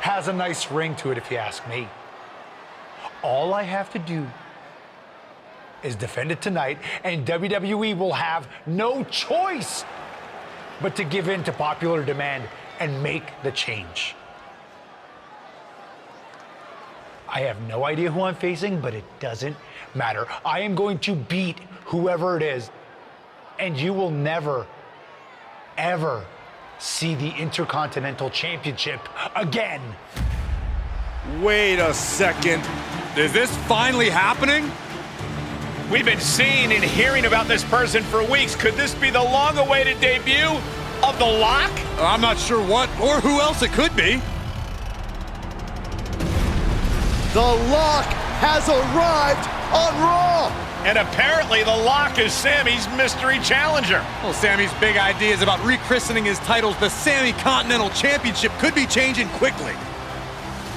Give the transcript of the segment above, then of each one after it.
has a nice ring to it, if you ask me. All I have to do is defend it tonight, and WWE will have no choice but to give in to popular demand and make the change. I have no idea who I'm facing, but it doesn't matter. I am going to beat whoever it is, and you will never, ever see the Intercontinental Championship again. Wait a second. Is this finally happening? We've been seeing and hearing about this person for weeks. Could this be the long-awaited debut of The Lock? I'm not sure what or who else it could be. The Lock has arrived on Raw. And apparently The Lock is Sammy's mystery challenger. Well, Sammy's big ideas about rechristening his titles the Sammy Continental Championship could be changing quickly.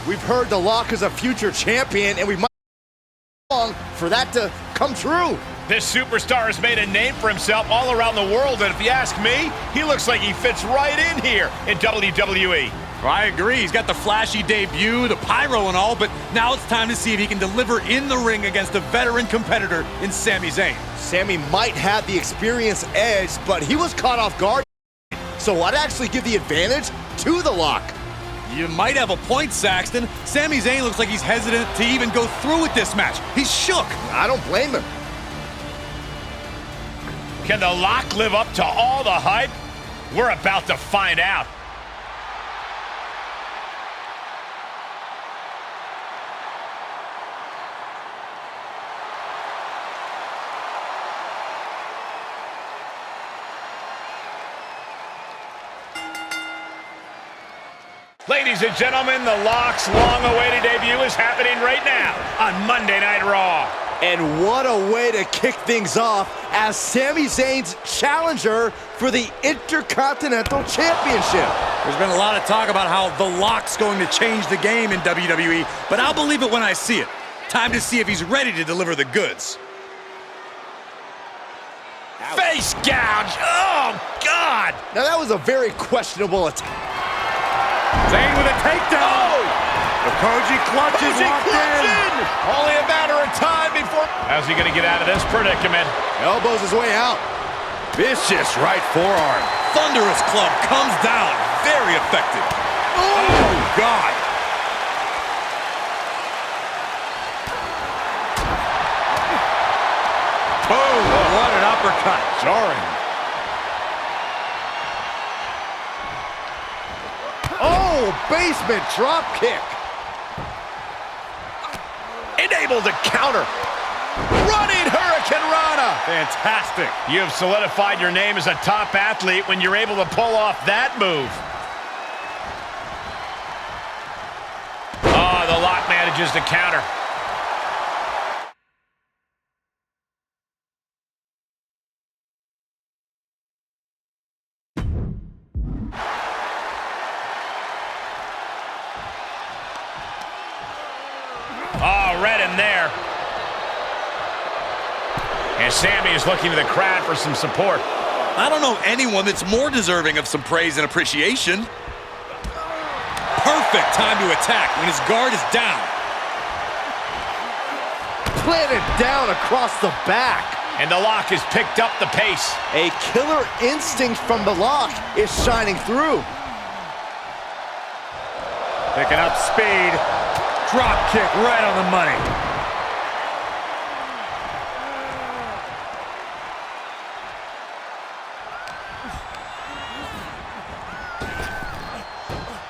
We've heard The Lock is a future champion, and we might be long for that to come true. This superstar has made a name for himself all around the world, and if you ask me, he looks like he fits right in here in WWE. Well, I agree. He's got the flashy debut, the pyro and all, but now it's time to see if he can deliver in the ring against a veteran competitor in Sami Zayn. Sami might have the experience edge, but he was caught off guard. So I'd actually give the advantage to The Lock. You might have a point, Saxton. Sami Zayn looks like he's hesitant to even go through with this match. He's shook. I don't blame him. Can The Lock live up to all the hype? We're about to find out. Ladies and gentlemen, The Lock's long-awaited debut is happening right now on Monday Night Raw. And what a way to kick things off as Sami Zayn's challenger for the Intercontinental Championship. There's been a lot of talk about how The Lock's going to change the game in WWE, but I'll believe it when I see it. Time to see if he's ready to deliver the goods. Face gouge! Oh, God! Now that was a very questionable attack. Zayn with a takedown. Oh! The Koji clutch is locked in. Only a matter of time before... How's he going to get out of this predicament? Elbows his way out. Vicious right forearm. Thunderous club comes down. Very effective. Oh, God. Boom. What an uppercut. Jarring. Oh, basement drop kick. Able to counter. Running Hurricane Rana. Fantastic. You have solidified your name as a top athlete when you're able to pull off that move. Oh, The Lock manages to counter. Oh, read him there. And Sami is looking to the crowd for some support. I don't know anyone that's more deserving of some praise and appreciation. Perfect time to attack when his guard is down. Planted down across the back. And The Lock has picked up the pace. A killer instinct from The Lock is shining through. Picking up speed. Drop kick right on the money.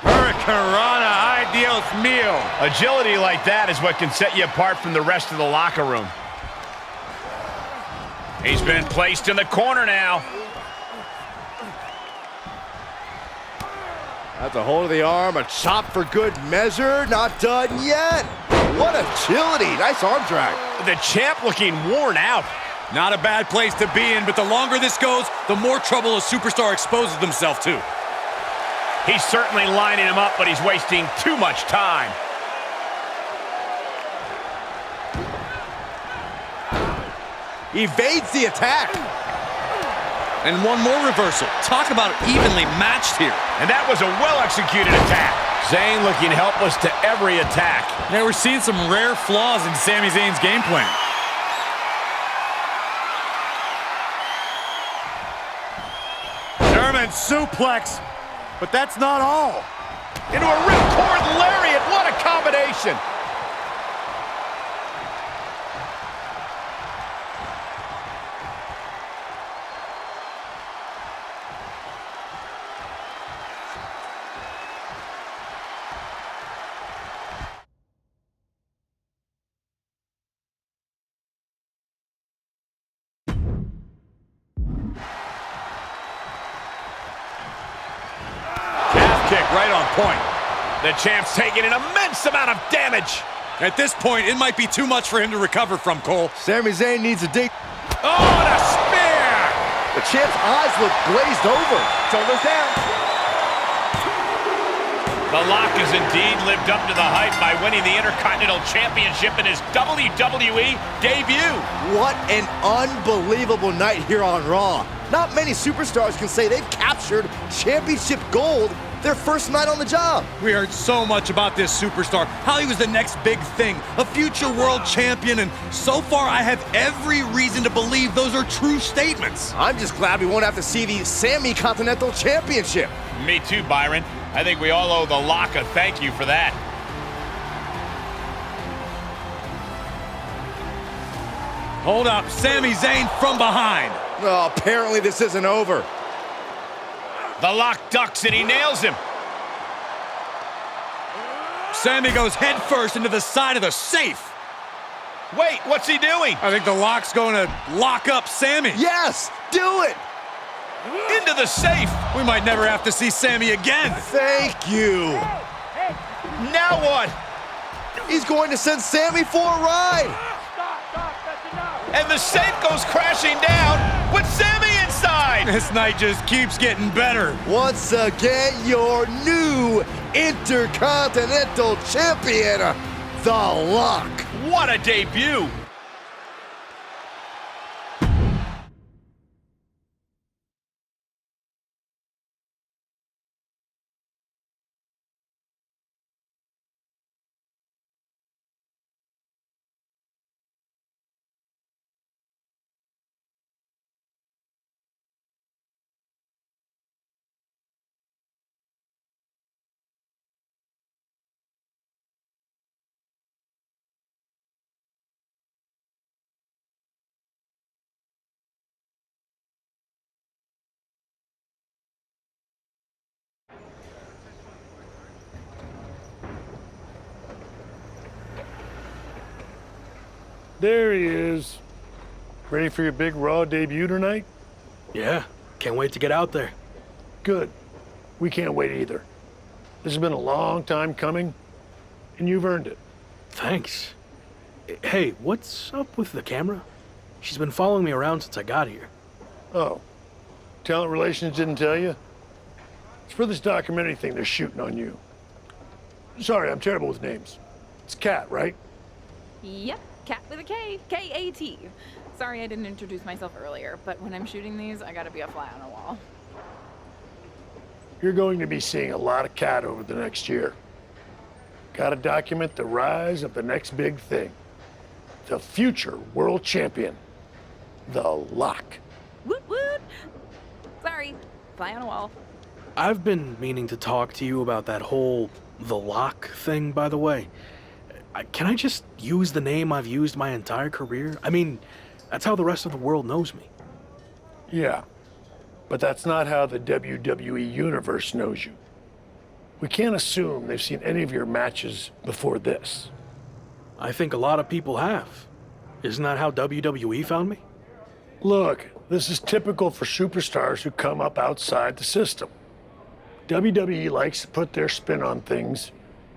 Hurricanrana, ideos mio. Agility like that is what can set you apart from the rest of the locker room. He's been placed in the corner now. That's a hold of the arm, a chop for good measure, not done yet. What agility, nice arm drag. The champ looking worn out. Not a bad place to be in, but the longer this goes, the more trouble a superstar exposes himself to. He's certainly lining him up, but he's wasting too much time. Evades the attack. And one more reversal. Talk about evenly matched here. And that was a well-executed attack. Zayn looking helpless to every attack. Yeah, we're seeing some rare flaws in Sami Zayn's game plan. German suplex, but that's not all. Into a ripcord lariat. What a combination. Kick right on point. The champ's taking an immense amount of damage. At this point, it might be too much for him to recover from, Cole. Sami Zayn needs a dig. Oh, and a spear! The champ's eyes look glazed over. Shoulders down. The Lock has indeed lived up to the hype by winning the Intercontinental Championship in his WWE debut. What an unbelievable night here on Raw. Not many superstars can say they've captured championship gold their first night on the job. We heard so much about this superstar, how he was the next big thing, a future world champion, and so far I have every reason to believe those are true statements. I'm just glad we won't have to see the Sami Continental Championship. Me too, Byron. I think we all owe the Lock a thank you for that. Hold up, Sami Zayn from behind. Oh, apparently this isn't over. The Lock ducks and he nails him. Sami goes head first into the side of the safe. Wait, what's he doing? I think the Lock's going to lock up Sami. Yes, do it. Into the safe. We might never have to see Sami again. Thank you. Now what? He's going to send Sami for a ride. And the safe goes crashing down with Sami inside. This night just keeps getting better. Once again, your new Intercontinental Champion, The Lock. What a debut. There he is. Ready for your big Raw debut tonight? Yeah, can't wait to get out there. Good. We can't wait either. This has been a long time coming, and you've earned it. Thanks. Hey, what's up with the camera? She's been following me around since I got here. Oh, Talent Relations didn't tell you? It's for this documentary thing they're shooting on you. Sorry, I'm terrible with names. It's Kat, right? Yep, Cat with a K, K-A-T. Sorry I didn't introduce myself earlier, but when I'm shooting these, I gotta be a fly on a wall. You're going to be seeing a lot of Kat over the next year. Gotta document the rise of the next big thing. The future world champion, The Lock. Woot woot! Sorry, fly on a wall. I've been meaning to talk to you about that whole The Lock thing, by the way. Can I just use the name I've used my entire career? I mean, that's how the rest of the world knows me. Yeah, but that's not how the WWE Universe knows you. We can't assume they've seen any of your matches before this. I think a lot of people have. Isn't that how WWE found me? Look, this is typical for superstars who come up outside the system. WWE likes to put their spin on things,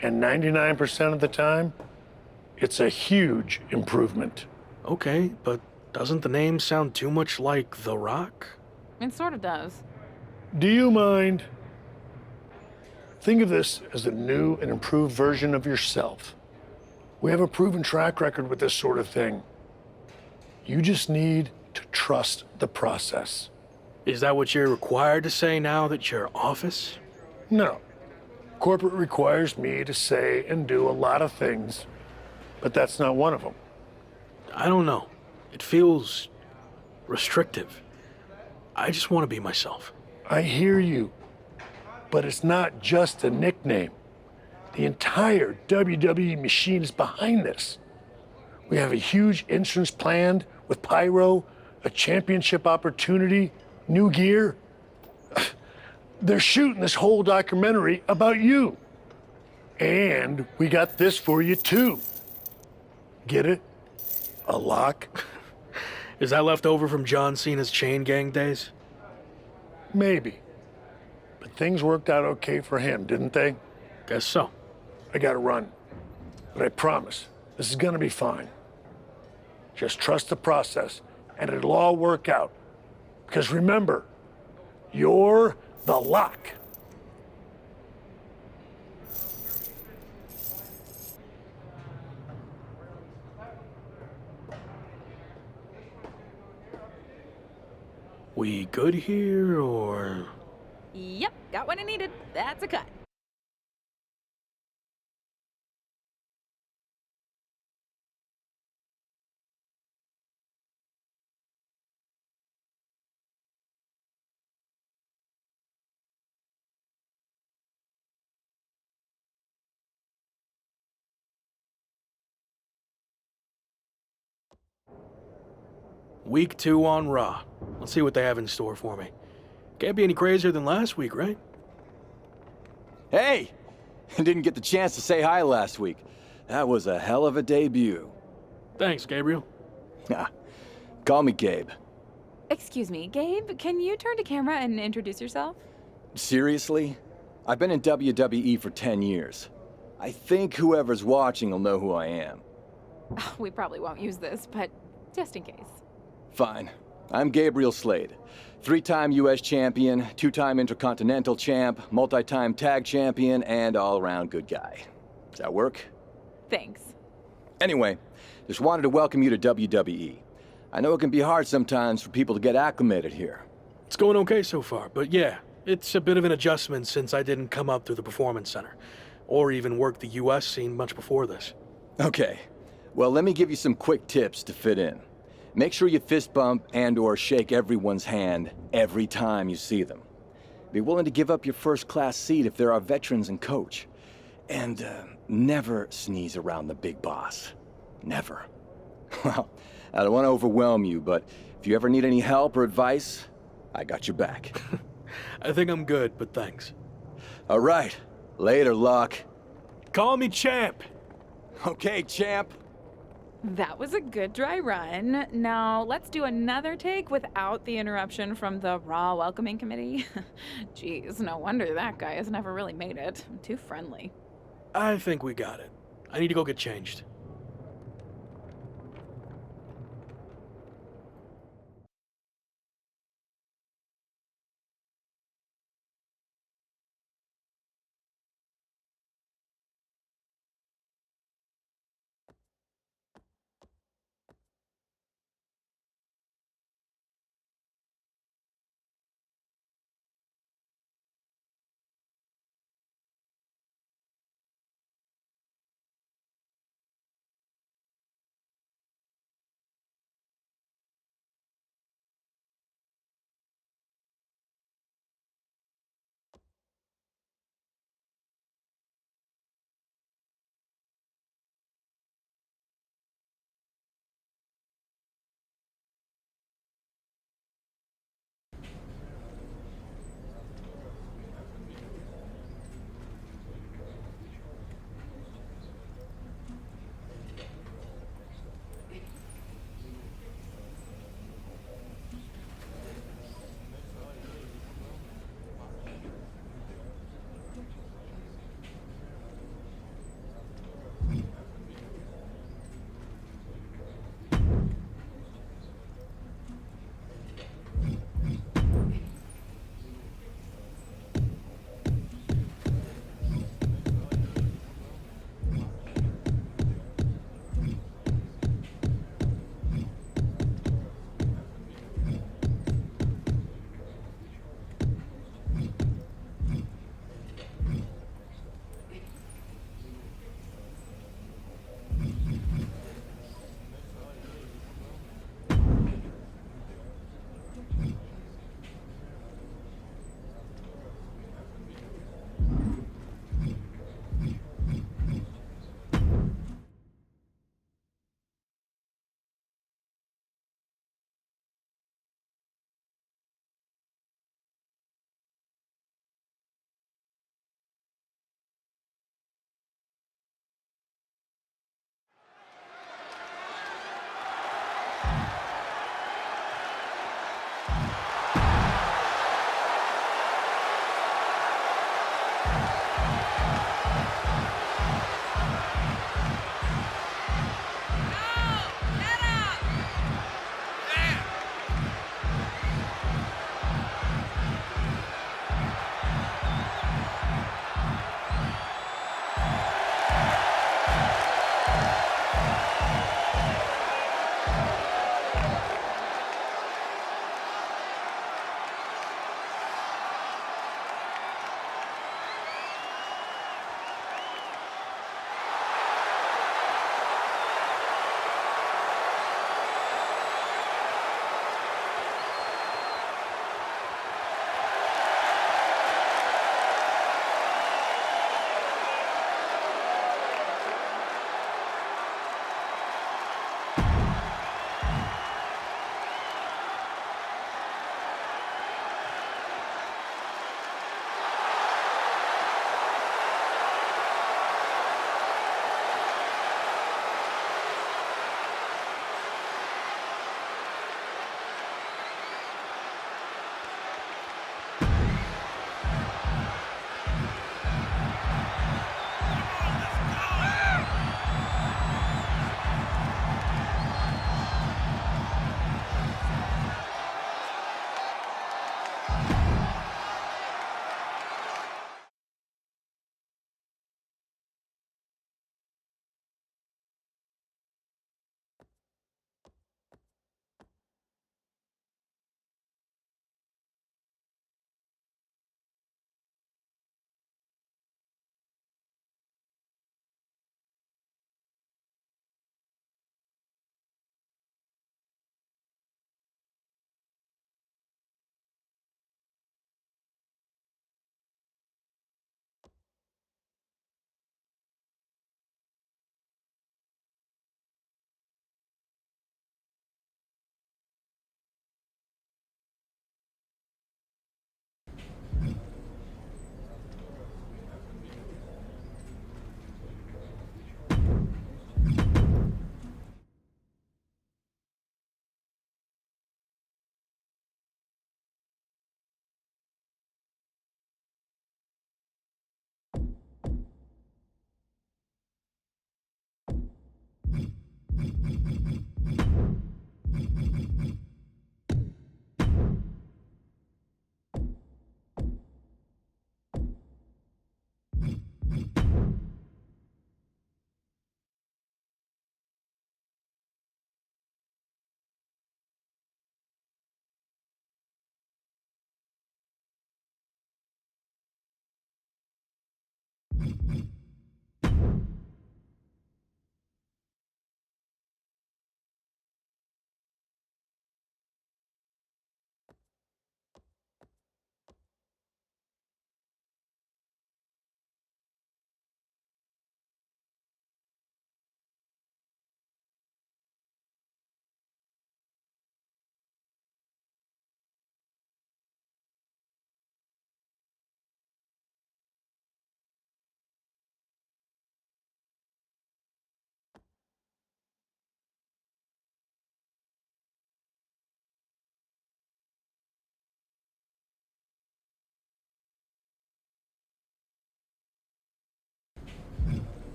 and 99% of the time, it's a huge improvement. Okay, but doesn't the name sound too much like The Rock? It sort of does. Do you mind? Think of this as a new and improved version of yourself. We have a proven track record with this sort of thing. You just need to trust the process. Is that what you're required to say now that you're Office? No. Corporate requires me to say and do a lot of things, but that's not one of them. I don't know. It feels restrictive. I just want to be myself. I hear you, but it's not just a nickname. The entire WWE machine is behind this. We have a huge entrance planned with Pyro, a championship opportunity, new gear. They're shooting this whole documentary about you. And we got this for you too. Get it? A lock? Is that left over from John Cena's Chain Gang days? Maybe. But things worked out okay for him, didn't they? Guess so. I gotta run. But I promise, this is gonna be fine. Just trust the process, and it'll all work out. Because remember, you're the lock. We good here, or...? Yep, got what I needed. That's a cut. Week 2 on Raw. Let's see what they have in store for me. Can't be any crazier than last week, right? Hey! Didn't get the chance to say hi last week. That was a hell of a debut. Thanks, Gabriel. Call me Gabe. Excuse me, Gabe, can you turn to camera and introduce yourself? Seriously? I've been in WWE for 10 years. I think whoever's watching will know who I am. We probably won't use this, but just in case. Fine. I'm Gabriel Slade. 3-time U.S. champion, 2-time Intercontinental champ, multi-time tag champion, and all-around good guy. Does that work? Thanks. Anyway, just wanted to welcome you to WWE. I know it can be hard sometimes for people to get acclimated here. It's going okay so far, but yeah, it's a bit of an adjustment since I didn't come up through the Performance Center, or even work the U.S. scene much before this. Okay. Well, let me give you some quick tips to fit in. Make sure you fist bump and/or shake everyone's hand every time you see them. Be willing to give up your first-class seat if there are veterans and coach. And never sneeze around the big boss. Never. Well, I don't want to overwhelm you, but if you ever need any help or advice, I got your back. I think I'm good, but thanks. All right. Later, Luck. Call me Champ! Okay, champ. That was a good dry run. Now, let's do another take without the interruption from the Raw welcoming committee. Jeez, no wonder that guy has never really made it. Too friendly. I think we got it. I need to go get changed.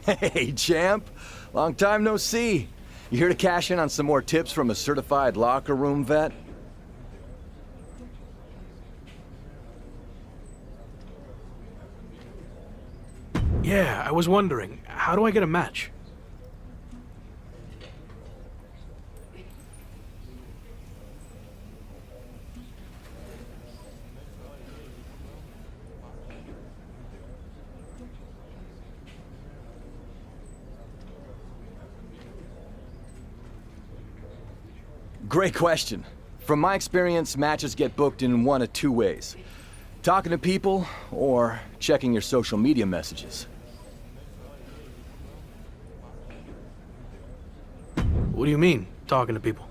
Hey, champ. Long time no see. You here to cash in on some more tips from a certified locker room vet? Yeah, I was wondering, how do I get a match? Great question. From my experience, matches get booked in one of two ways. Talking to people, or checking your social media messages. What do you mean, talking to people?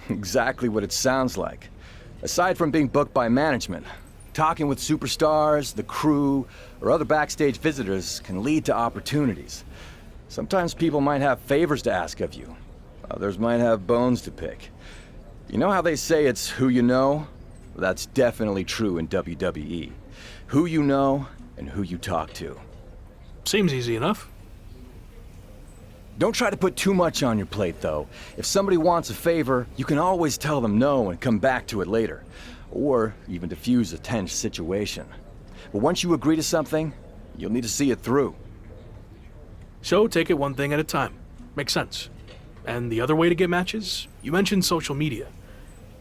Exactly what it sounds like. Aside from being booked by management, talking with superstars, the crew, or other backstage visitors can lead to opportunities. Sometimes people might have favors to ask of you. Others might have bones to pick. You know how they say it's who you know? That's definitely true in WWE. Who you know and who you talk to. Seems easy enough. Don't try to put too much on your plate, though. If somebody wants a favor, you can always tell them no and come back to it later. Or even diffuse a tense situation. But once you agree to something, you'll need to see it through. So take it one thing at a time. Makes sense. And the other way to get matches? You mentioned social media.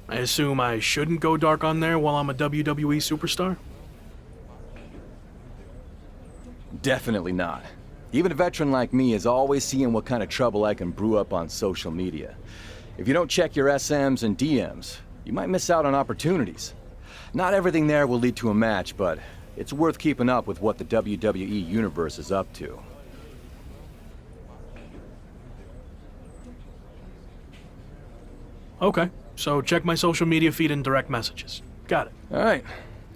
I assume I shouldn't go dark on there while I'm a WWE superstar? Definitely not. Even a veteran like me is always seeing what kind of trouble I can brew up on social media. If you don't check your SMs and DMs, you might miss out on opportunities. Not everything there will lead to a match, but it's worth keeping up with what the WWE Universe is up to. Okay, so check my social media feed and direct messages. Got it. All right.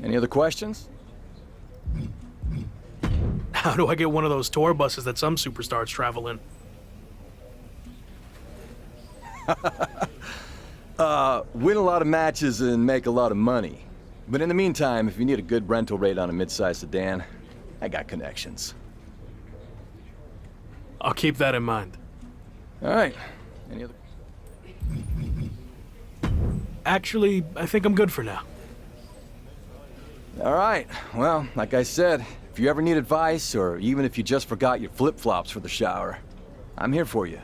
Any other questions? How do I get one of those tour buses that some superstars travel in? Win a lot of matches and make a lot of money. But in the meantime, if you need a good rental rate on a mid-sized sedan, I got connections. I'll keep that in mind. All right. Any other? Actually, I think I'm good for now. All right. Well, like I said, if you ever need advice, or even if you just forgot your flip-flops for the shower, I'm here for you.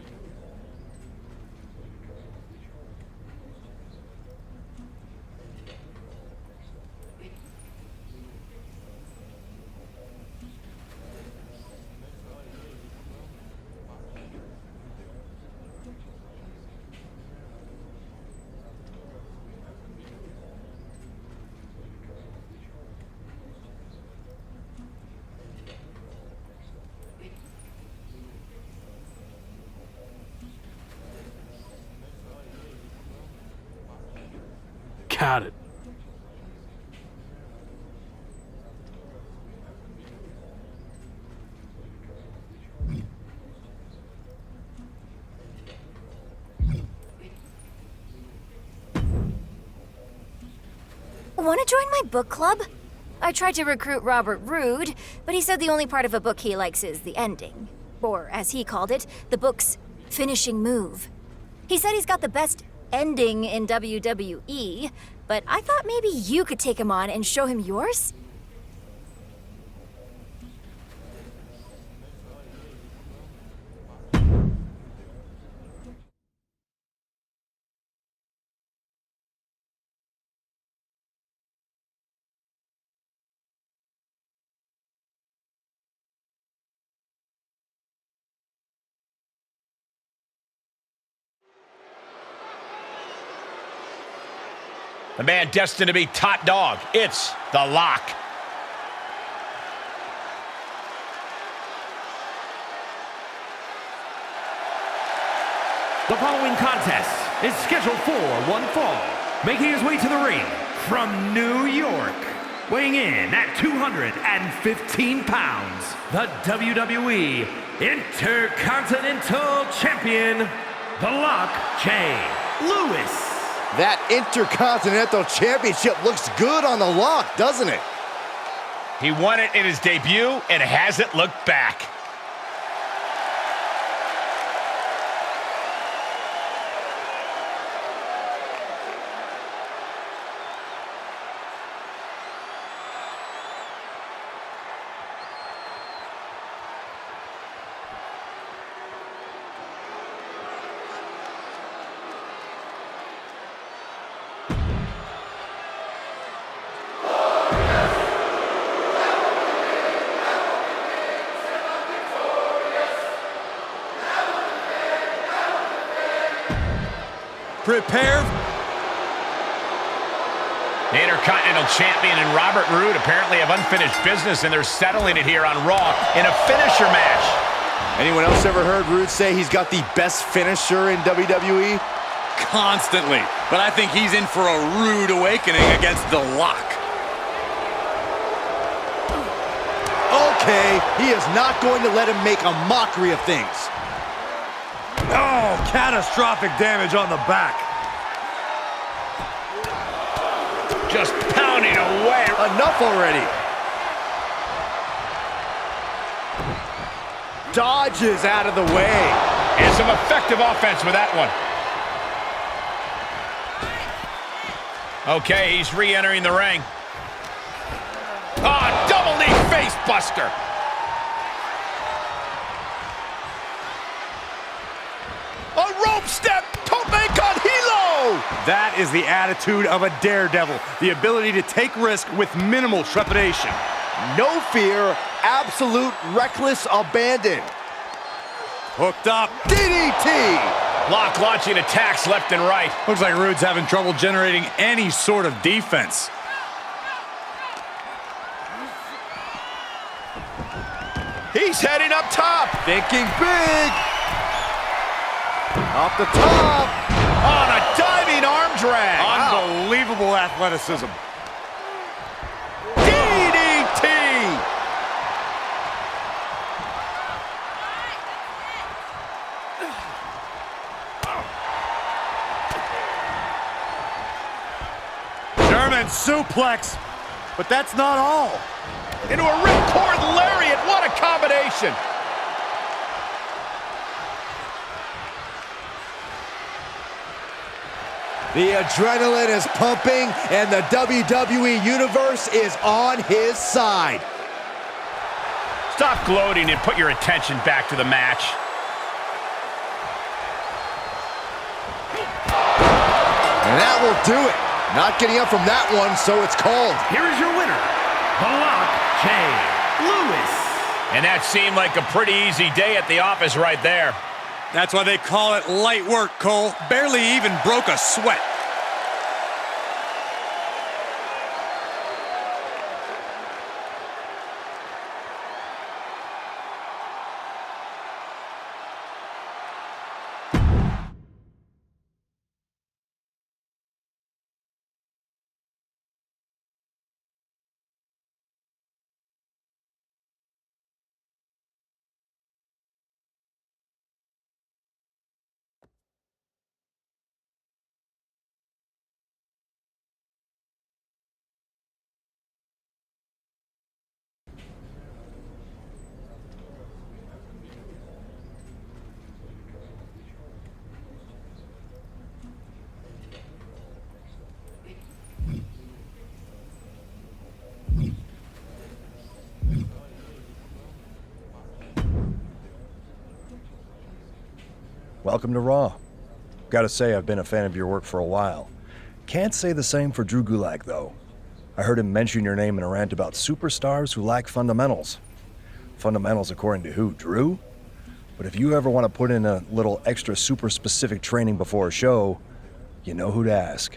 Got it. Want to join my book club? I tried to recruit Robert Roode, but he said the only part of a book he likes is the ending. Or, as he called it, the book's finishing move. He said he's got the best ending in WWE, but I thought maybe you could take him on and show him yours? The man destined to be top dog. It's The Lock. The following contest is scheduled for one fall. Making his way to the ring from New York, weighing in at 215 pounds, the WWE Intercontinental Champion, The Lock, Jay Lewis. That Intercontinental Championship looks good on the lock, doesn't it? He won it in his debut and hasn't looked back. Prepare. The Intercontinental Champion and Robert Roode apparently have unfinished business, and they're settling it here on Raw in a finisher match. Anyone else ever heard Roode say he's got the best finisher in WWE? Constantly. But I think he's in for a rude awakening against The Lock. Okay, he is not going to let him make a mockery of things. Oh, catastrophic damage on the back. Just pounding away. Enough already. Dodges out of the way. And some effective offense with that one. Okay, he's re-entering the ring. Ah, double knee face buster. A rope step, tope con hilo. That is the attitude of a daredevil. The ability to take risk with minimal trepidation. No fear, absolute reckless abandon. Hooked up. DDT! Lock launching attacks left and right. Looks like Roode's having trouble generating any sort of defense. He's heading up top. Thinking big. Off the top. On a diving arm drag. Unbelievable athleticism. DDT. German suplex. But that's not all. Into a ripcord lariat. What a combination. The adrenaline is pumping, and the WWE Universe is on his side. Stop gloating and put your attention back to the match. And that will do it. Not getting up from that one, so it's called. Here is your winner, The Lock, Jay Lewis. And that seemed like a pretty easy day at the office right there. That's why they call it light work, Cole. Barely even broke a sweat. Welcome to Raw. Gotta say, I've been a fan of your work for a while. Can't say the same for Drew Gulak, though. I heard him mention your name in a rant about superstars who lack fundamentals. Fundamentals according to who, Drew? But if you ever want to put in a little extra super specific training before a show, you know who to ask.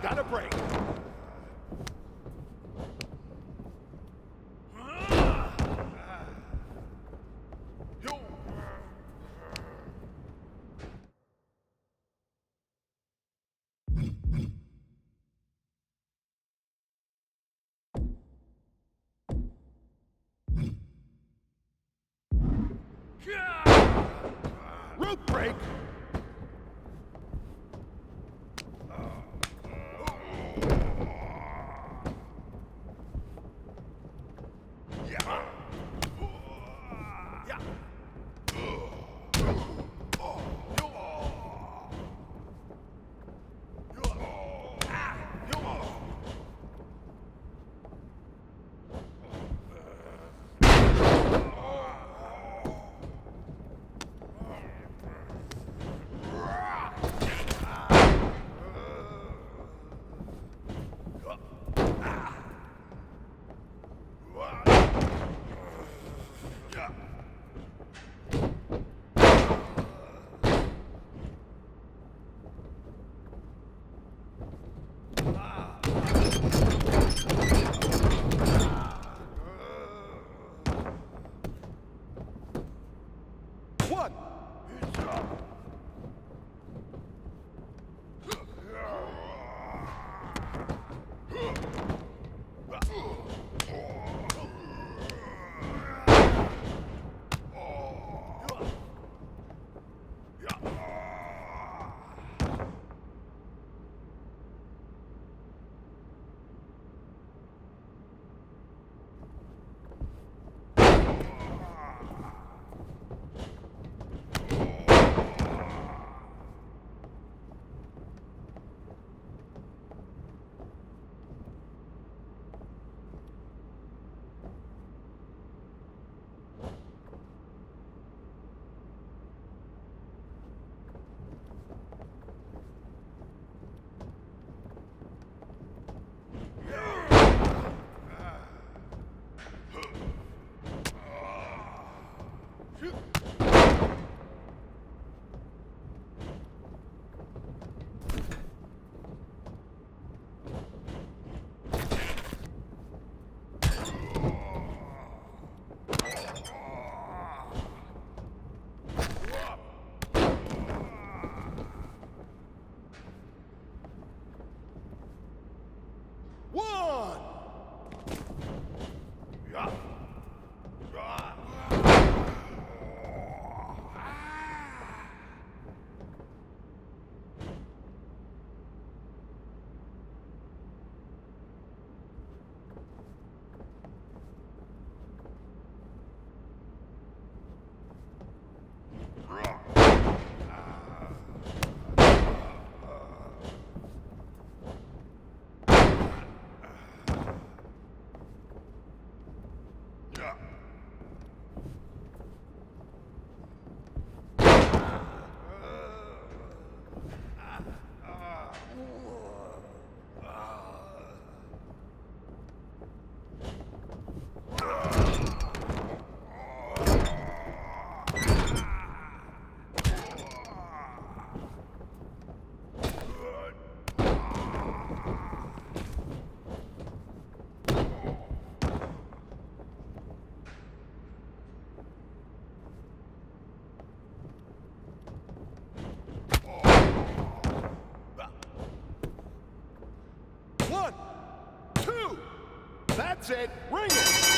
Gotta break. Rope break. One. One, two. That's it. Ring it.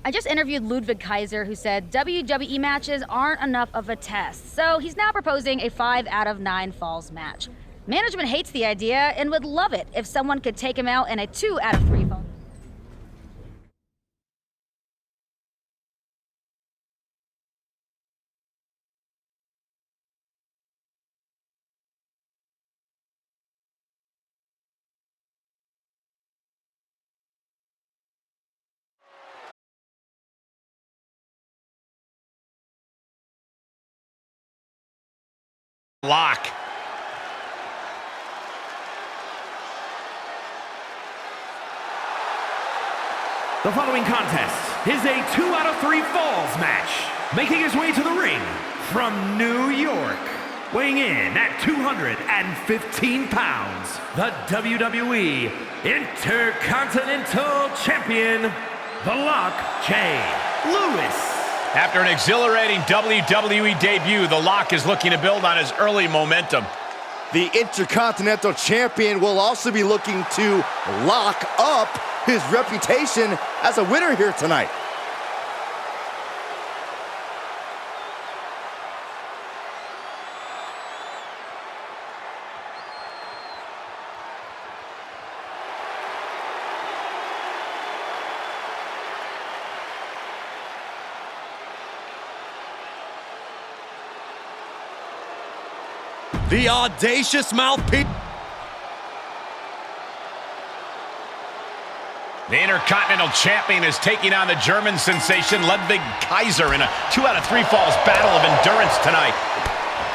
I just interviewed Ludwig Kaiser, who said WWE matches aren't enough of a test, so he's now proposing a 5 out of 9 falls match. Management hates the idea and would love it if someone could take him out in a 2 out of 3 falls. Lock. The following contest is a 2 out of 3 falls match. Making his way to the ring from New York, weighing in at 215 pounds, the WWE Intercontinental Champion, The Lock, Jay Lewis. After an exhilarating WWE debut, The Lock is looking to build on his early momentum. The Intercontinental Champion will also be looking to lock up his reputation as a winner here tonight. The audacious mouthpiece. The Intercontinental Champion is taking on the German sensation Ludwig Kaiser in a 2 out of 3 falls battle of endurance tonight.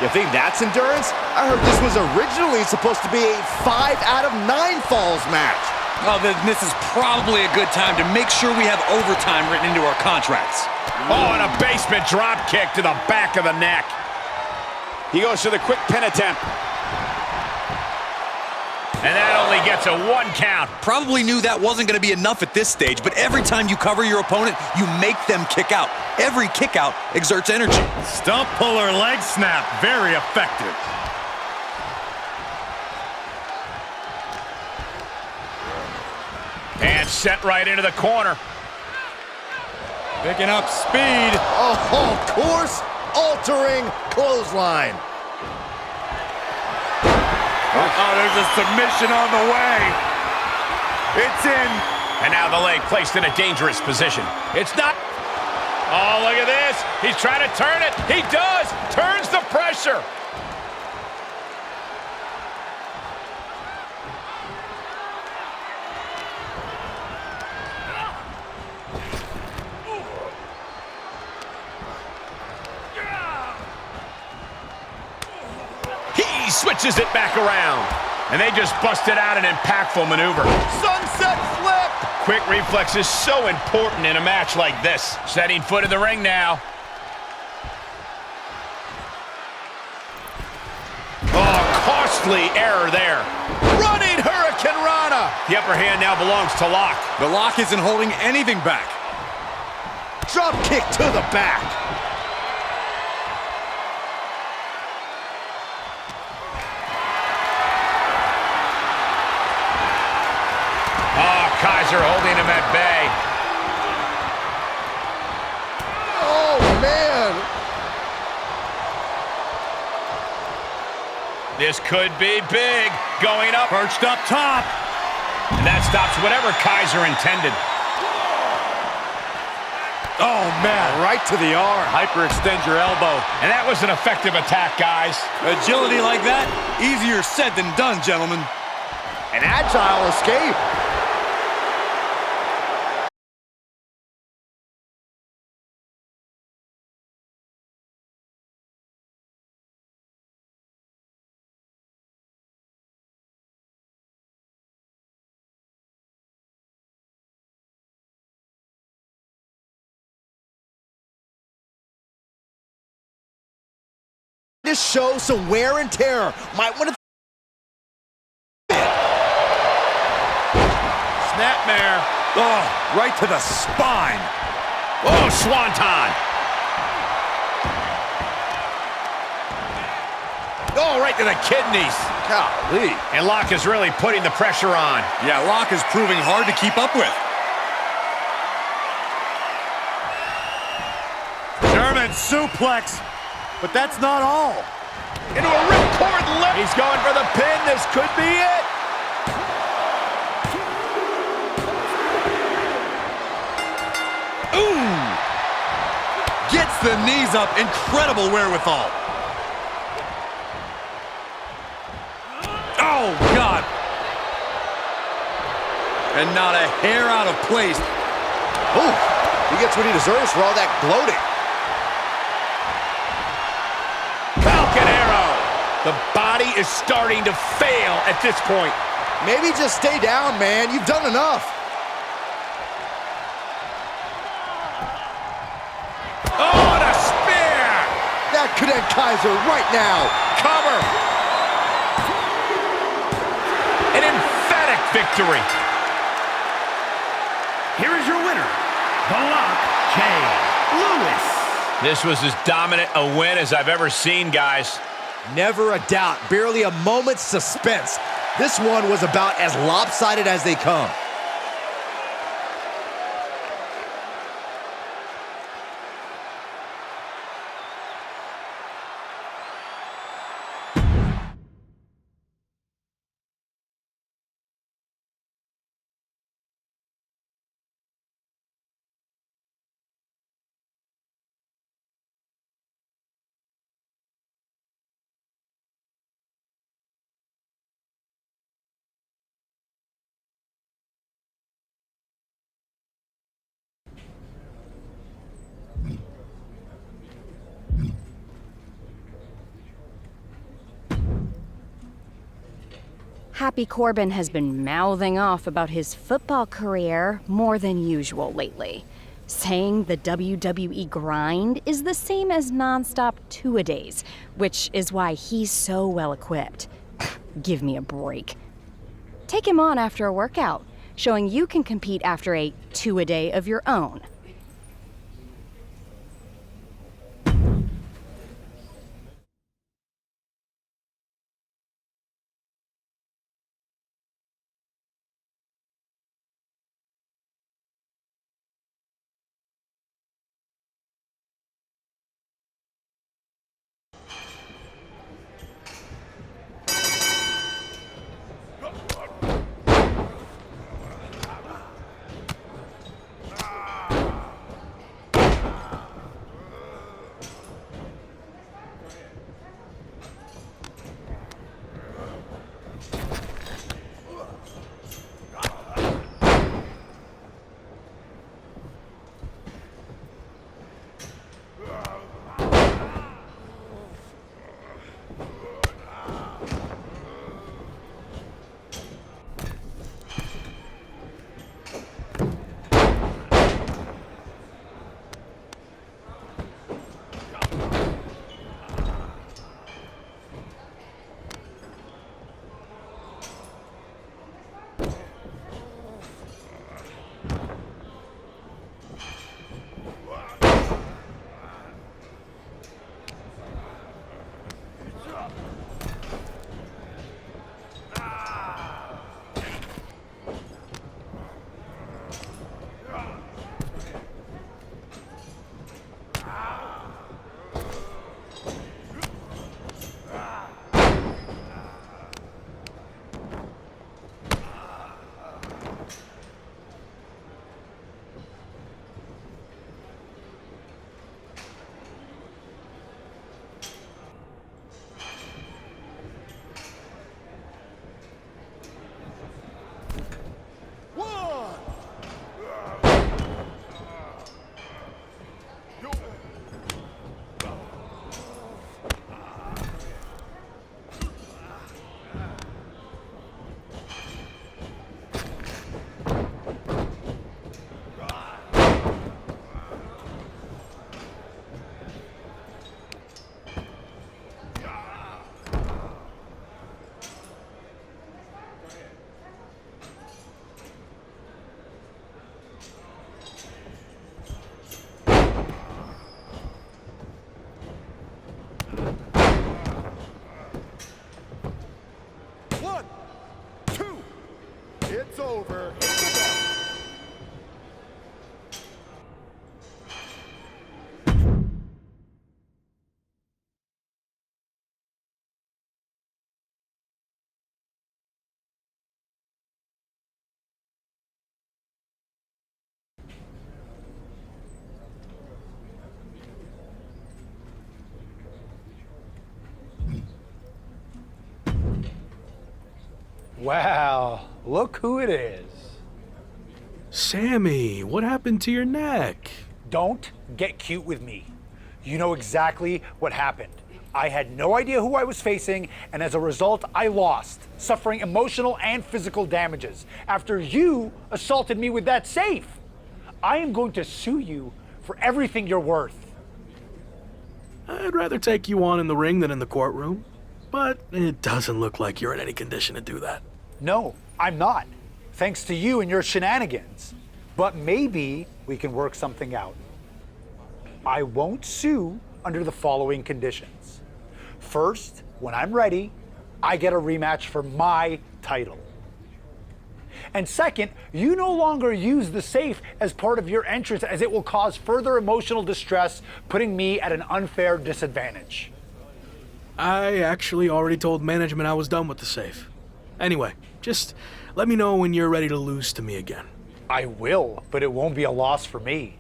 You think that's endurance? I heard this was originally supposed to be a 5 out of 9 falls match. Oh, then this is probably a good time to make sure we have overtime written into our contracts. Oh, and a basement drop kick to the back of the neck. He goes for the quick pin attempt. And that only gets a 1 count. Probably knew that wasn't going to be enough at this stage, but every time you cover your opponent, you make them kick out. Every kick out exerts energy. Stump puller leg snap, very effective. And sent right into the corner. Picking up speed. Oh, course altering clothesline. Oh, there's a submission on the way. It's in. And now the leg placed in a dangerous position. It's not. Oh, look at this. He's trying to turn it. He does. Turns the pressure. He switches it back around. And they just busted out an impactful maneuver. Sunset flip! Quick reflex is so important in a match like this. Setting foot in the ring now. Oh, costly error there. Running Hurricane Rana! The upper hand now belongs to Lock. The Lock isn't holding anything back. Drop kick to the back. Kaiser holding him at bay. Oh, man. This could be big. Going up. Perched up top. And that stops whatever Kaiser intended. Oh, man. Right to the arm. Hyperextend your elbow. And that was an effective attack, guys. Agility like that, easier said than done, gentlemen. An agile escape. This shows some wear and tear. Might want to. Snapmare. Oh, right to the spine. Oh, Swanton. Oh, right to the kidneys. Golly. And Lock is really putting the pressure on. Yeah, Lock is proving hard to keep up with. German suplex. But that's not all. Into a ripcord lip. He's going for the pin. This could be it. Ooh! Gets the knees up. Incredible wherewithal. Oh, God. And not a hair out of place. Ooh, he gets what he deserves for all that gloating. Falcon Arrow. is starting to fail at this point. Maybe just stay down, man. You've done enough. Oh, and a spear! That could end Kaiser right now. Cover! An emphatic victory. Here is your winner, The Lock, Jay Lewis. This was as dominant a win as I've ever seen, guys. Never a doubt, barely a moment's suspense. This one was about as lopsided as they come. Happy Corbin has been mouthing off about his football career more than usual lately, saying the WWE grind is the same as nonstop two-a-days, which is why he's so well equipped. Give me a break. Take him on after a workout, showing you can compete after a two-a-day of your own. It's over. Hit the bell. Wow, look who it is. Sammy, what happened to your neck? Don't get cute with me. You know exactly what happened. I had no idea who I was facing, and as a result, I lost, suffering emotional and physical damages after you assaulted me with that safe. I am going to sue you for everything you're worth. I'd rather take you on in the ring than in the courtroom, but it doesn't look like you're in any condition to do that. No, I'm not, thanks to you and your shenanigans. But maybe we can work something out. I won't sue under the following conditions. First, when I'm ready, I get a rematch for my title. And second, you no longer use the safe as part of your entrance, as it will cause further emotional distress, putting me at an unfair disadvantage. I actually already told management I was done with the safe. Anyway, just let me know when you're ready to lose to me again. I will, but it won't be a loss for me.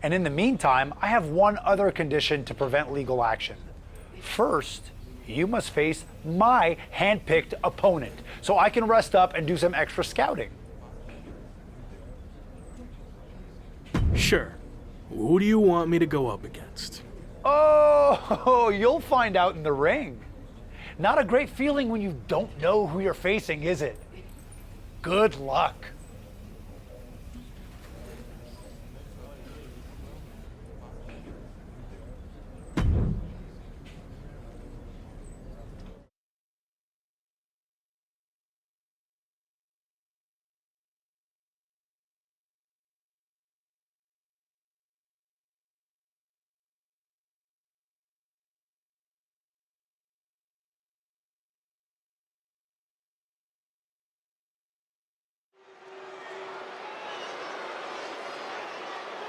And in the meantime, I have one other condition to prevent legal action. First, you must face my hand-picked opponent, so I can rest up and do some extra scouting. Sure. Who do you want me to go up against? Oh, you'll find out in the ring. Not a great feeling when you don't know who you're facing, is it? Good luck.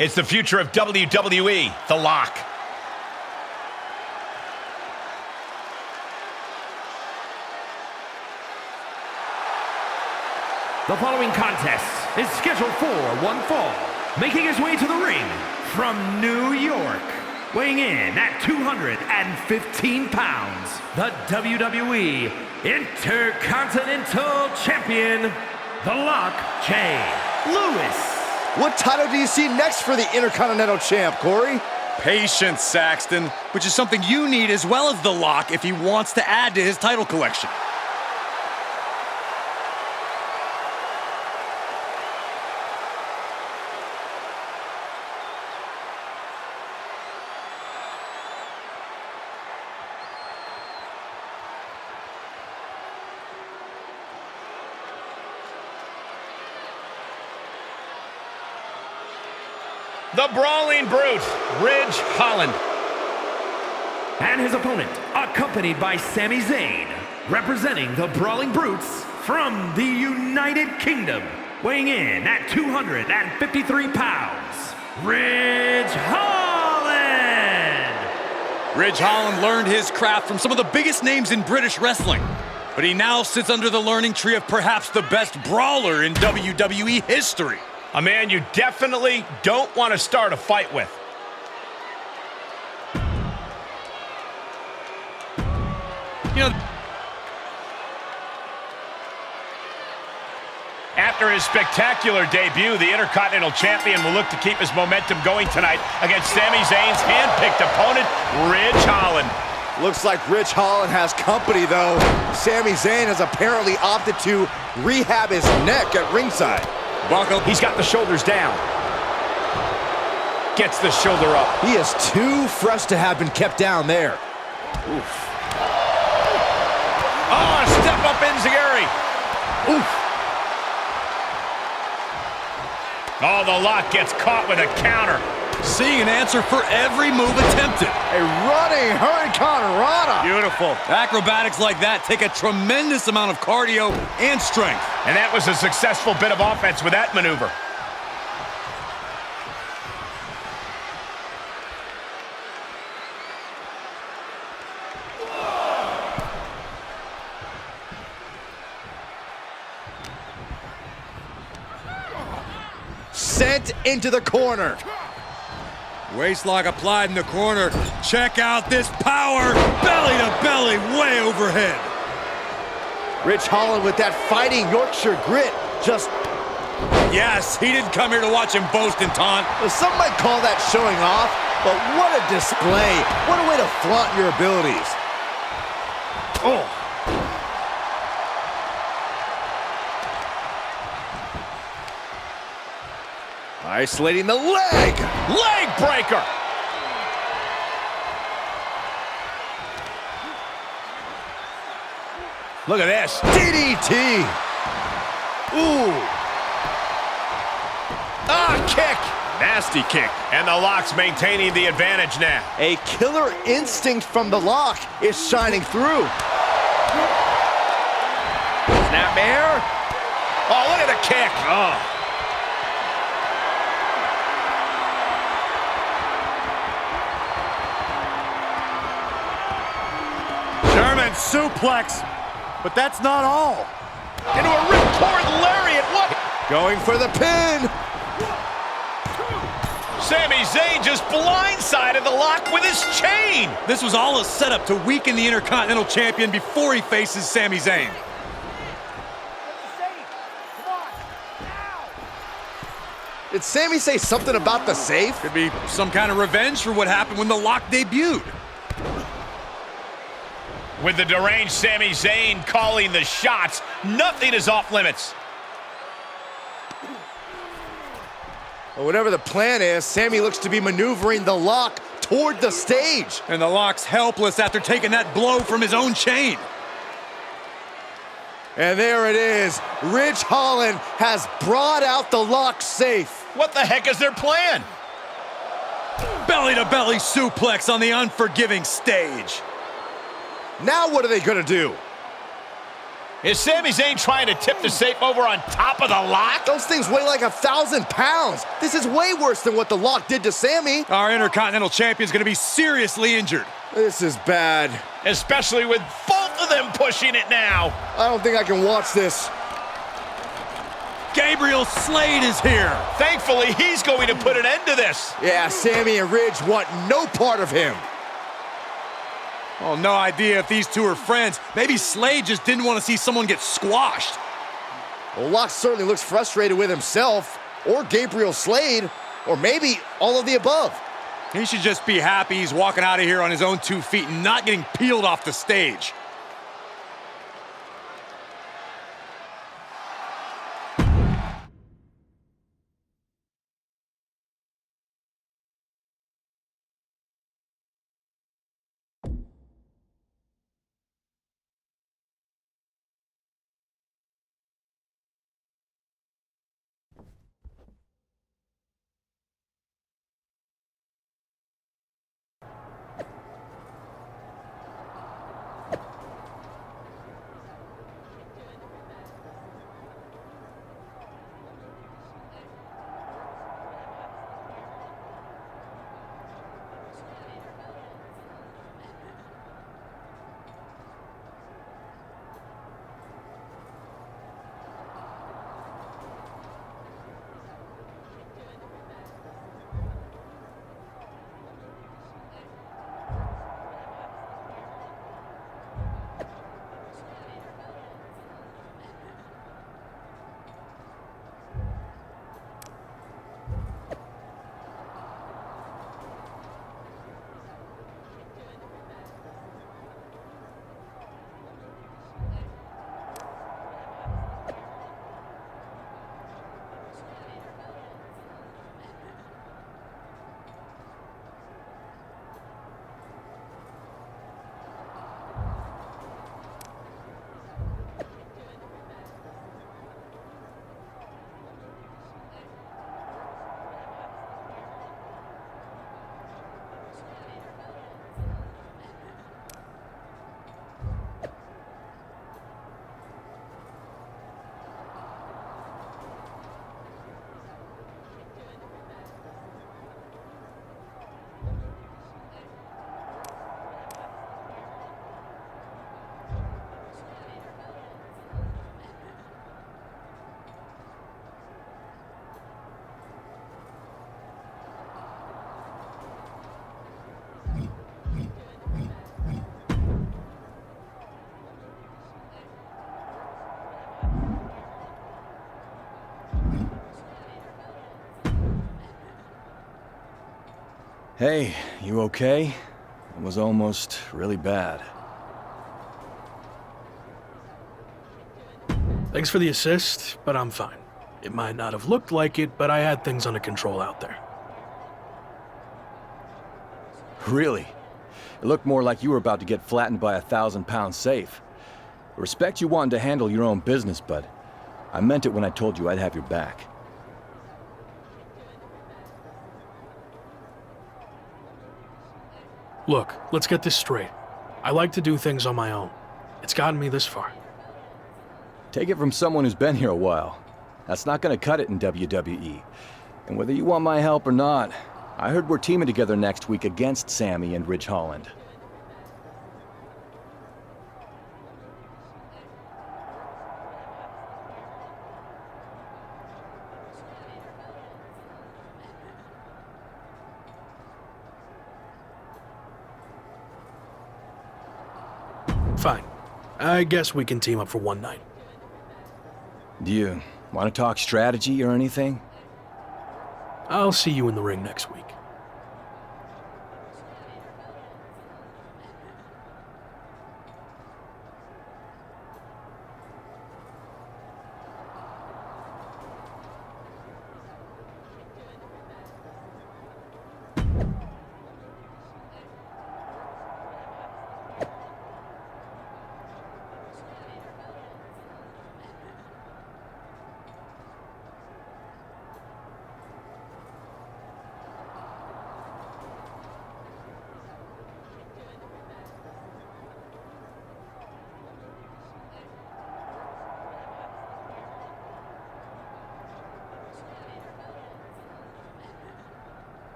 It's the future of WWE, The Lock. The following contest is scheduled for one fall. Making his way to the ring from New York, weighing in at 215 pounds, the WWE Intercontinental Champion, The Lock, Jay Lewis. What title do you see next for the Intercontinental Champ, Corey? Patience, Saxton, which is something you need as well as The Lock if he wants to add to his title collection. The Brawling Brute, Ridge Holland. And his opponent, accompanied by Sami Zayn, representing the Brawling Brutes from the United Kingdom, weighing in at 253 pounds, Ridge Holland. Ridge Holland learned his craft from some of the biggest names in British wrestling, but he now sits under the learning tree of perhaps the best brawler in WWE history. A man you definitely don't want to start a fight with. You know, after his spectacular debut, the Intercontinental Champion will look to keep his momentum going tonight against Sami Zayn's hand-picked opponent, Ridge Holland. Looks like Ridge Holland has company, though. Sami Zayn has apparently opted to rehab his neck at ringside. Bronco, he's got the shoulders down. Gets the shoulder up. He is too fresh to have been kept down there. Oof. Oh, step up Enziguri. Oof. Oh, the Lock gets caught with a counter. Seeing an answer for every move attempted. A running Hurricane Rana. Beautiful. Acrobatics like that take a tremendous amount of cardio and strength. And that was a successful bit of offense with that maneuver. Sent into the corner. Waistlock applied in the corner. Check out this power. Belly to belly, way overhead. Ridge Holland with that fighting Yorkshire grit. Just... Yes, he didn't come here to watch him boast and taunt. Some might call that showing off, But what a display. What a way to flaunt your abilities. Oh. Isolating the leg. Leg breaker. Look at this. DDT. Ooh. Kick. Nasty kick. And the Lock's maintaining the advantage now. A killer instinct from the Lock is shining through. Snapmare. Oh, look at the kick. Oh. German suplex. But that's not all. Into a ripcord lariat. What? Going for the pin. Sami Zayn just blindsided the Lock with his chain. This was all a setup to weaken the Intercontinental Champion before he faces Sami Zayn. Did Sami say something about the safe? Could be some kind of revenge for what happened when the Lock debuted. With the deranged Sami Zayn calling the shots, nothing is off limits. Well, whatever the plan is, Sami looks to be maneuvering the Lock toward the stage. And the Lock's helpless after taking that blow from his own chain. And there it is. Ridge Holland has brought out the Lock safe. What the heck is their plan? Belly-to-belly suplex on the unforgiving stage. Now what are they gonna do? Is Sami Zayn trying to tip the safe over on top of the Lock? Those things weigh like 1,000 pounds. This is way worse than what the Lock did to Sami. Our Intercontinental Champion's gonna be seriously injured. This is bad. Especially with both of them pushing it now. I don't think I can watch this. Gabriel Slade is here. Thankfully, he's going to put an end to this. Yeah, Sami and Ridge want no part of him. Oh, no idea if these two are friends. Maybe Slade just didn't want to see someone get squashed. Well, Lock certainly looks frustrated with himself, or Gabriel Slade, or maybe all of the above. He should just be happy he's walking out of here on his own 2 feet and not getting peeled off the stage. Hey, you okay? It was almost really bad. Thanks for the assist, but I'm fine. It might not have looked like it, but I had things under control out there. Really? It looked more like you were about to get flattened by a 1,000-pound safe. I respect you wanting to handle your own business, but I meant it when I told you I'd have your back. Look, let's get this straight. I like to do things on my own. It's gotten me this far. Take it from someone who's been here a while. That's not gonna cut it in WWE. And whether you want my help or not, I heard we're teaming together next week against Sammy and Ridge Holland. Fine. I guess we can team up for one night. Do you want to talk strategy or anything? I'll see you in the ring next week.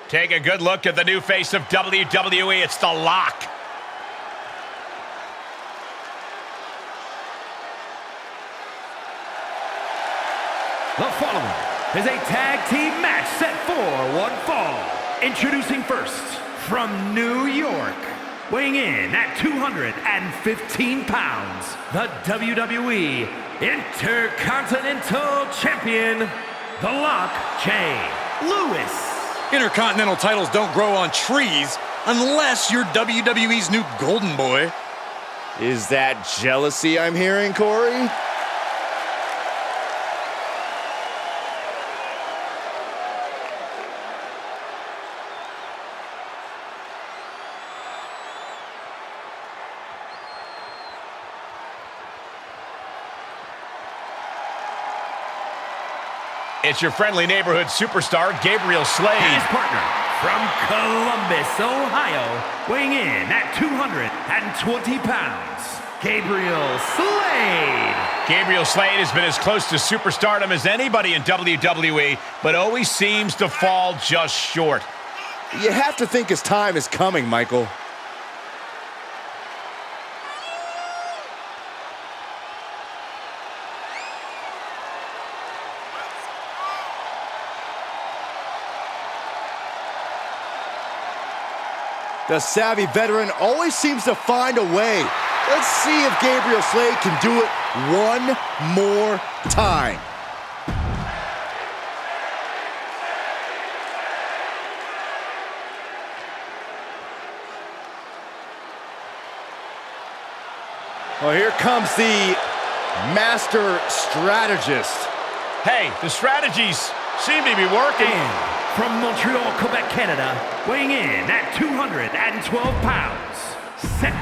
Take a good look at the new face of WWE. It's The Lock. The following is a tag team match set for one fall. Introducing first, from New York, weighing in at 215 pounds, the WWE Intercontinental Champion, The Lock, Jay Lewis. Intercontinental titles don't grow on trees unless you're WWE's new golden boy. Is that jealousy I'm hearing, Corey? It's your friendly neighborhood superstar, Gabriel Slade. His partner from Columbus, Ohio, weighing in at 220 pounds, Gabriel Slade. Gabriel Slade has been as close to superstardom as anybody in WWE, but always seems to fall just short. You have to think his time is coming, Michael. The savvy veteran always seems to find a way. Let's see if Gabriel Slade can do it one more time. Well, here comes the master strategist. Hey, the strategies seem to be working. And from Montreal, Quebec, Canada, weighing in at 212 pounds, Seth.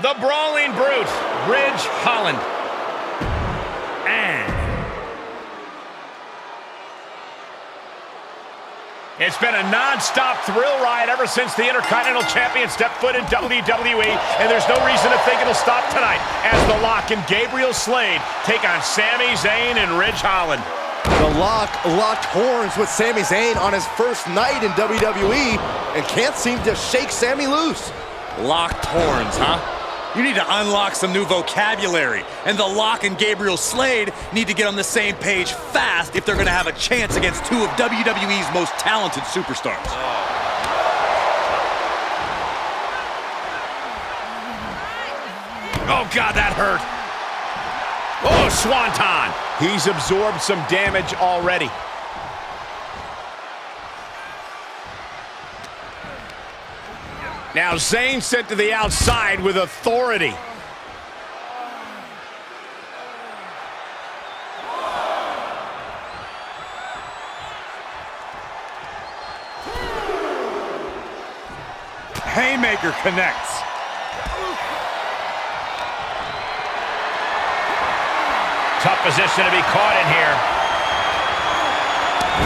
The Brawling Brute, Ridge Holland. And It's been a non-stop thrill ride ever since the Intercontinental Champion stepped foot in WWE, and there's no reason to think it'll stop tonight as The Lock and Gabriel Slade take on Sami Zayn and Ridge Holland. The Lock locked horns with Sami Zayn on his first night in WWE and can't seem to shake Sami loose. Locked horns, huh? You need to unlock some new vocabulary, and The Lock and Gabriel Slade need to get on the same page fast if they're going to have a chance against two of WWE's most talented superstars. Oh, God, that hurt. Oh, Swanton. He's absorbed some damage already. Now Zayn sent to the outside with authority. Haymaker connects. Tough position to be caught in here.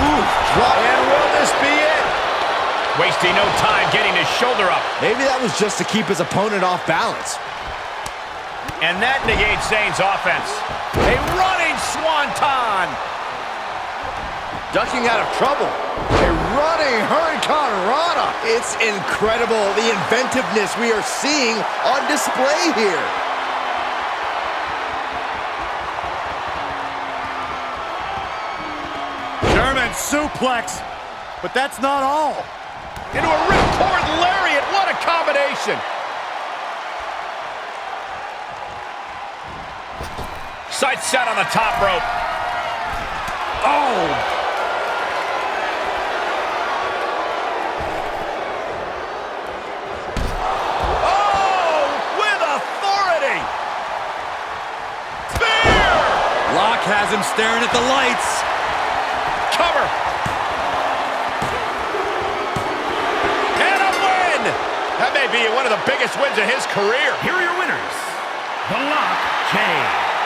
Ooh, drop. And will this be it? Wasting no time getting his shoulder up. Maybe that was just to keep his opponent off balance. And that negates Zayn's offense. A running swanton. Ducking out of trouble. A running Hurricane Rana. It's incredible, the inventiveness we are seeing on display here. German suplex, but that's not all. Into a ripcord lariat. What a combination. Sights set on the top rope. Oh. Oh, with authority. Spear. Lock has him staring at the lights. Cover. That may be one of the biggest wins of his career. Here are your winners. The Lock, Jay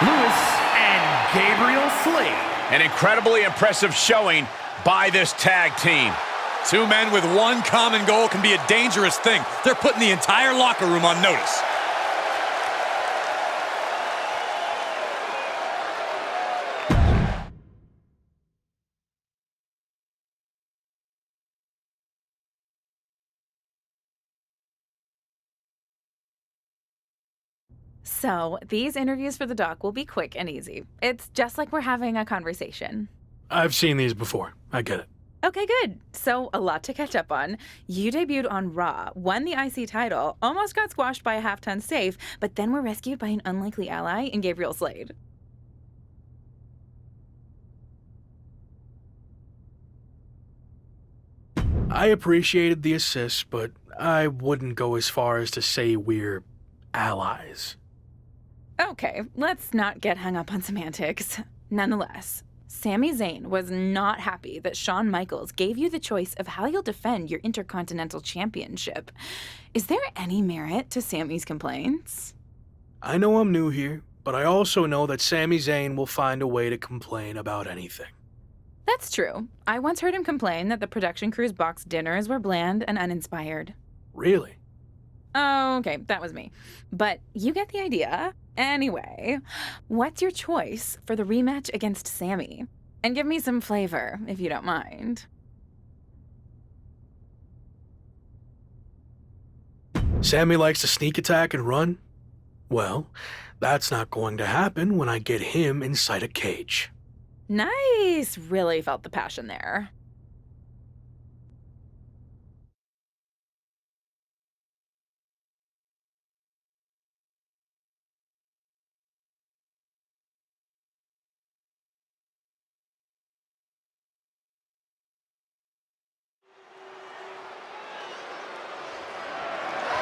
Lewis, and Gabriel Slade. An incredibly impressive showing by this tag team. Two men with one common goal can be a dangerous thing. They're putting the entire locker room on notice. So, these interviews for The Doc will be quick and easy. It's just like we're having a conversation. I've seen these before. I get it. Okay, good. So, a lot to catch up on. You debuted on Raw, won the IC title, almost got squashed by a half-ton safe, but then were rescued by an unlikely ally in Gabriel Slade. I appreciated the assist, but I wouldn't go as far as to say we're allies. Okay, let's not get hung up on semantics. Nonetheless, Sami Zayn was not happy that Shawn Michaels gave you the choice of how you'll defend your Intercontinental Championship. Is there any merit to Sami's complaints? I know I'm new here, but I also know that Sami Zayn will find a way to complain about anything. That's true. I once heard him complain that the production crew's box dinners were bland and uninspired. Really? Oh, okay, that was me. But you get the idea. Anyway, what's your choice for the rematch against Sami? And give me some flavor, if you don't mind. Sami likes to sneak attack and run? Well, that's not going to happen when I get him inside a cage. Nice! Really felt the passion there.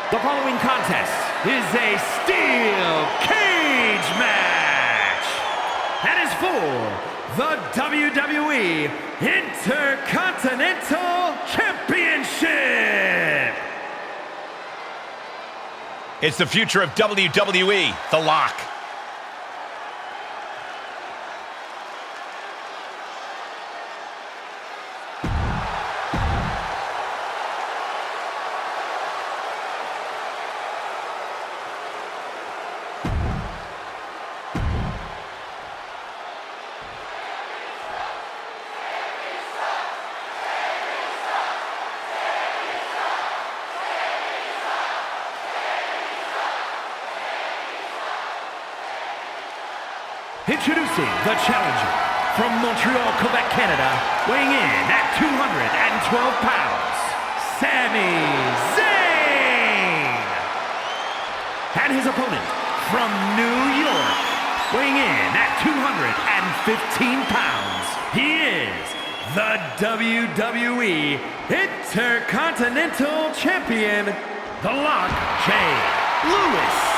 The following contest is a steel cage match and is for the WWE Intercontinental Championship. It's the future of WWE, The Lock. Introducing the challenger from Montreal, Quebec, Canada, weighing in at 212 pounds, Sami Zayn. And his opponent from New York, weighing in at 215 pounds, he is the WWE Intercontinental Champion, The Lock, Jay Lewis.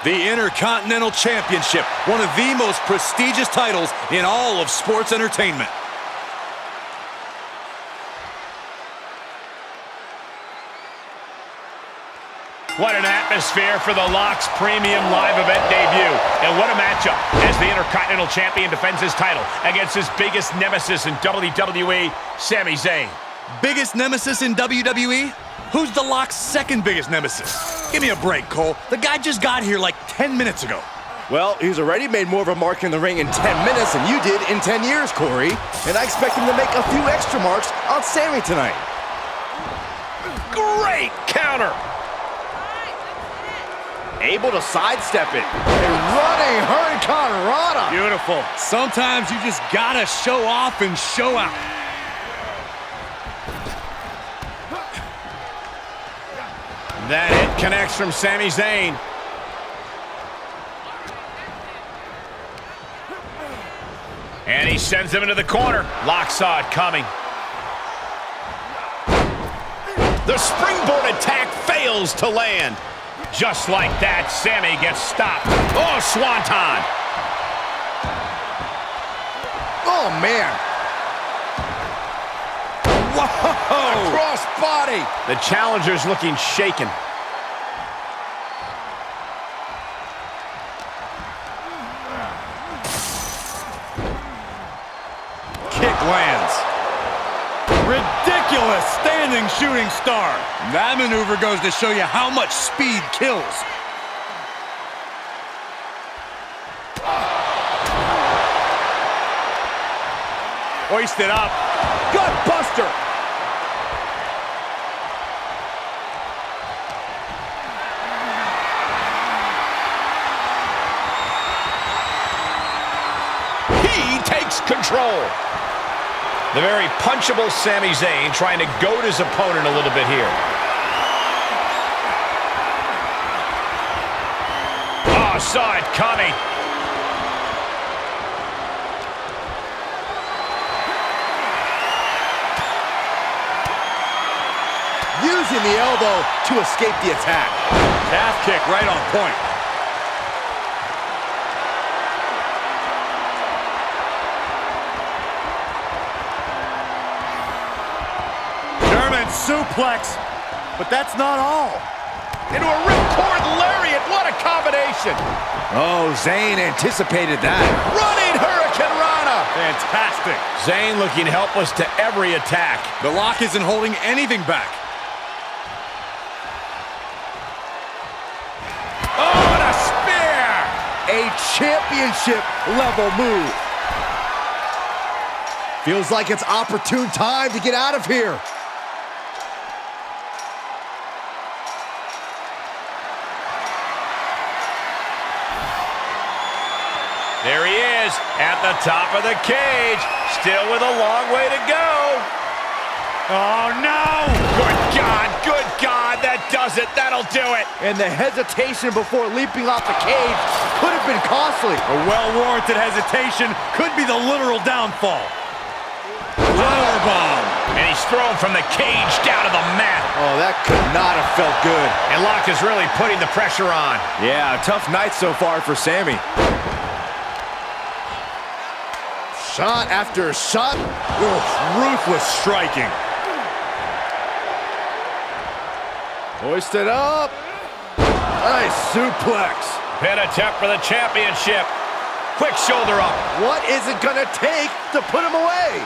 The Intercontinental Championship, one of the most prestigious titles in all of sports entertainment. What an atmosphere for the Lock's premium live event debut. And what a matchup as the Intercontinental Champion defends his title against his biggest nemesis in WWE, Sami Zayn. Biggest nemesis in WWE? Who's the Lock's second biggest nemesis? Give me a break, Cole. The guy just got here like 10 minutes ago. Well, he's already made more of a mark in the ring in 10 minutes than you did in 10 years, Corey. And I expect him to make a few extra marks on Sami tonight. Great counter. Able to sidestep it. A running Hurricane Rana. Beautiful. Sometimes you just gotta show off and show out. That hit connects from Sami Zayn. And he sends him into the corner. Lock saw it coming. The springboard attack fails to land. Just like that, Sami gets stopped. Oh, swanton. Oh, man. Whoa! Cross body. The challenger's looking shaken. Kick lands. Ridiculous standing shooting star. That maneuver goes to show you how much speed kills. Hoisted up. Gut buster. He takes control. The very punchable Sami Zayn trying to goad his opponent a little bit here. Oh, saw it coming. Using the elbow to escape the attack. Calf kick right on point. Suplex, but that's not all. Into a ripcord lariat, what a combination. Oh, Zayn anticipated that. Running Hurricane Rana. Fantastic. Zayn looking helpless to every attack. The Lock isn't holding anything back. Oh, and a spear. A championship level move. Feels like it's opportune time to get out of here. There he is, at the top of the cage, still with a long way to go. Oh, no! Good God, that does it, that'll do it. And the hesitation before leaping off the cage could have been costly. A well-warranted hesitation could be the literal downfall. Powerbomb. And he's thrown from the cage down to the mat. Oh, that could not have felt good. And Lock is really putting the pressure on. Yeah, a tough night so far for Sami. Shot after shot. Oof, ruthless striking. Hoisted up. Nice suplex. Pin attempt for the championship. Quick shoulder up. What is it gonna take to put him away?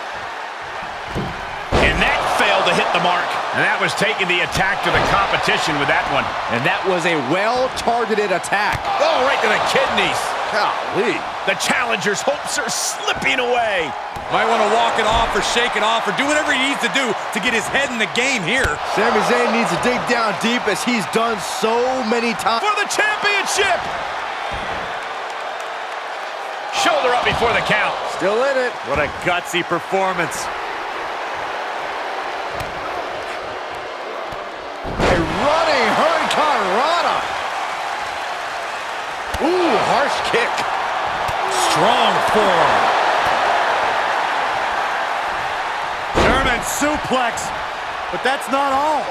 And that failed to hit the mark. And that was taking the attack to the competition with that one. And that was a well-targeted attack. Oh, right to the kidneys. Golly. The challenger's hopes are slipping away. Might want to walk it off or shake it off or do whatever he needs to do to get his head in the game here. Sami Zayn needs to dig down deep as he's done so many times. For the championship! Shoulder up before the count. Still in it. What a gutsy performance. A running Hurricane Rana. Ooh, harsh kick. Strong forearm. German suplex, but that's not all.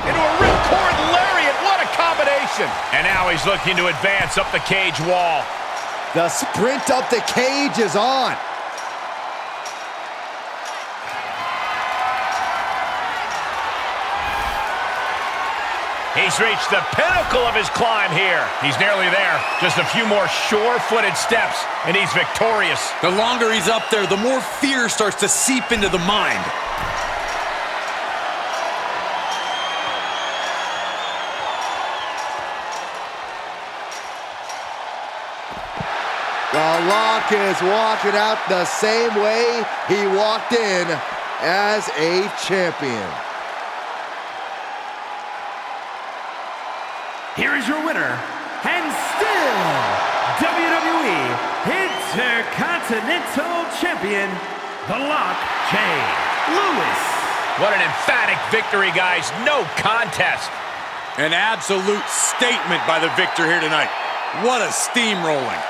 Into a ripcord lariat, what a combination! And now he's looking to advance up the cage wall. The sprint up the cage is on. He's reached the pinnacle of his climb here. He's nearly there. Just a few more sure-footed steps, and he's victorious. The longer he's up there, the more fear starts to seep into the mind. The Lock is walking out the same way he walked in as a champion. Here is your winner, and still WWE Intercontinental Champion, The Lock, Jay Lewis. What an emphatic victory, guys. No contest. An absolute statement by the victor here tonight. What a steamrolling.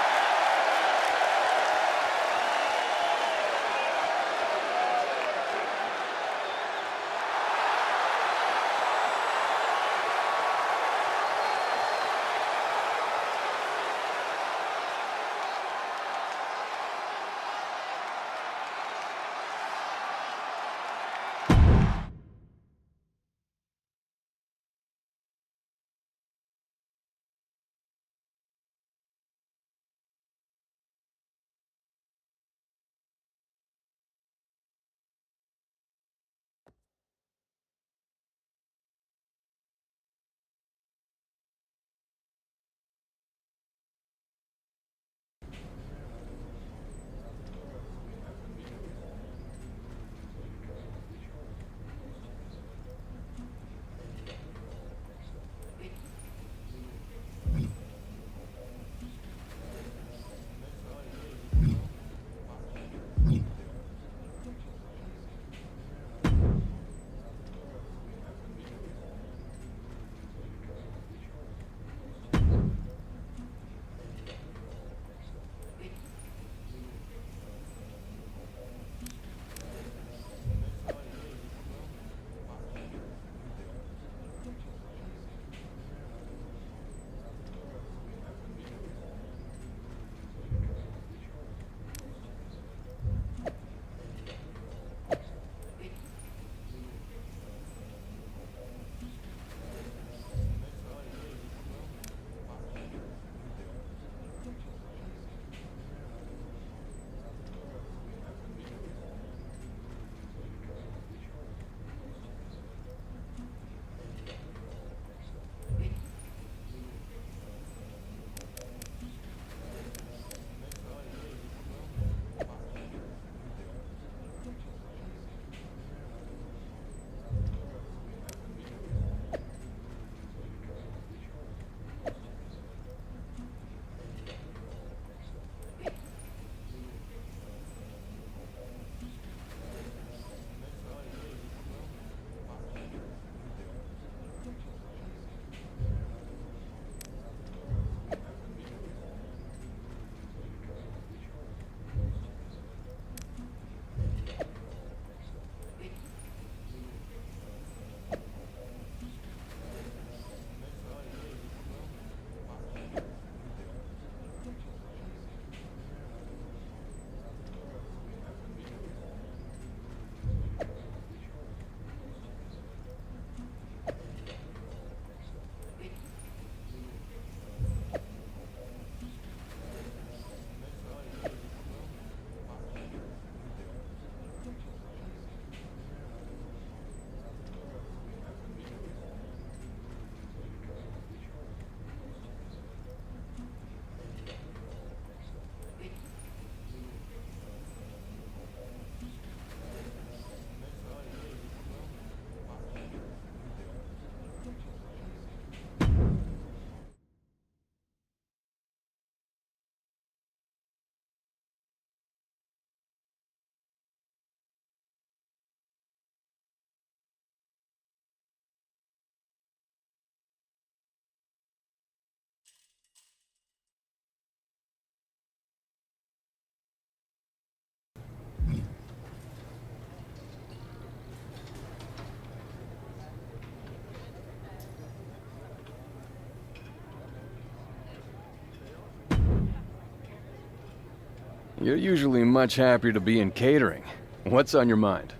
You're usually much happier to be in catering. What's on your mind?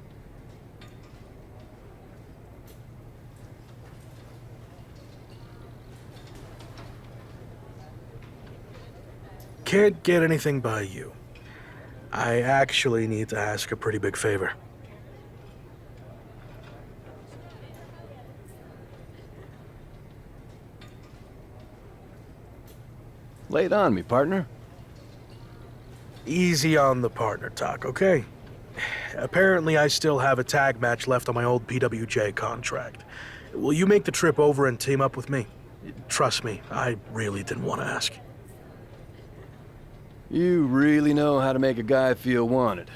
Can't get anything by you. I actually need to ask a pretty big favor. Lay it on me, partner. Easy on the partner talk, okay? Apparently I still have a tag match left on my old PWJ contract. Will you make the trip over and team up with me? Trust me, I really didn't want to ask. You really know how to make a guy feel wanted.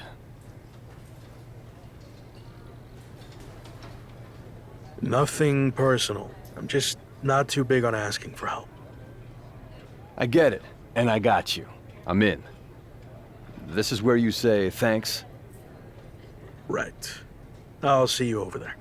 Nothing personal. I'm just not too big on asking for help. I get it, and I got you. I'm in. This is where you say thanks? Right. I'll see you over there.